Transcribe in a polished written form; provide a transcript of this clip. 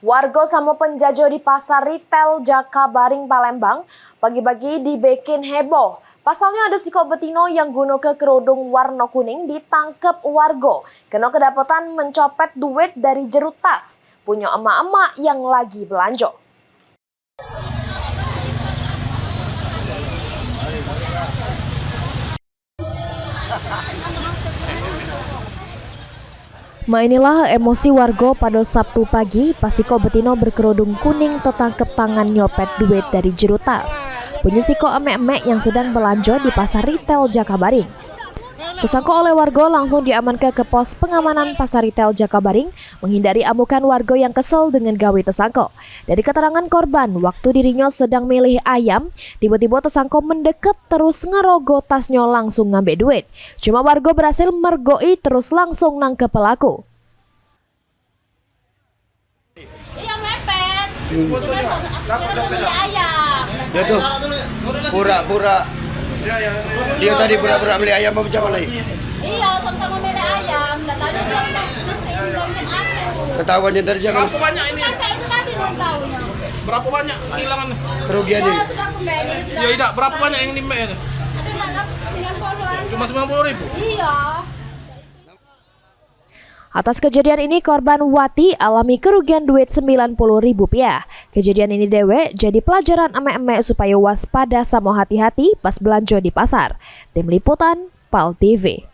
Warga sama penjajah di pasar retail Jakabaring Palembang pagi-pagi dibikin heboh. Pasalnya ada si betino yang guna ke kerudung warna kuning ditangkep warga. Kena kedapatan mencopet duit dari jeruk tas punya emak-emak yang lagi belanja. Inilah emosi warga pada Sabtu pagi pas si betino berkerudung kuning tertangkep tangan nyopet duit dari jeruk tas. Punya si emek-emek yang sedang belanja di pasar retail Jakabaring. Tersangka oleh warga langsung diamankan ke pos pengamanan pasar retail Jakabaring menghindari amukan warga yang kesel dengan gawe tersangka. Dari keterangan korban, waktu dirinya sedang milih ayam, tiba-tiba tersangka mendekat terus ngerogoh tasnya langsung ngambil duit. Cuma warga berhasil mergoi terus langsung nangkep pelaku. Iya mepet. Beli ayam. Dia tuh pura-pura. Dia tadi pura-pura beli ayam macam mana? Iya, sama-sama beli ayam. Dan tadi dia dompet aku. Ketahuannya tadi jangan. Berapa banyak ini? Kan kayak itu tadi belum tahunya. Berapa banyak kehilangan? Kerugiannya. Oh, sudah kembali. Ya tidak, berapa banyak yang nimba itu? Ada dalam 90-an. Cuma 90.000. Iya. Atas kejadian ini korban Wati alami kerugian duit Rp90.000. Kejadian ini dewe jadi pelajaran emek-emek supaya waspada sama hati-hati pas belanja di pasar. Tim Liputan PAL TV.